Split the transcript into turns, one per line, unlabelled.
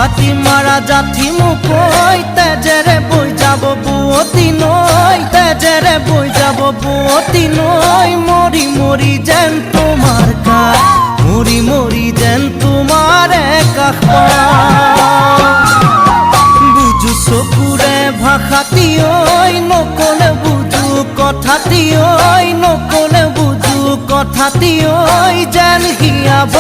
হাতি মারা যাথি মুকই তেজেরে বই যাব বুয়তি নই তেজেরে বই যাব বুয়তি নই মরি মরি যেন তোমার কাজ মরি মরি যেন তোমার কাষ বুঝু চকুরে ভাষাতি ঐ নকলে বুঝু কথাতি ঐ নকলে বুঝু কথাতি ঐ যেন হিয়াব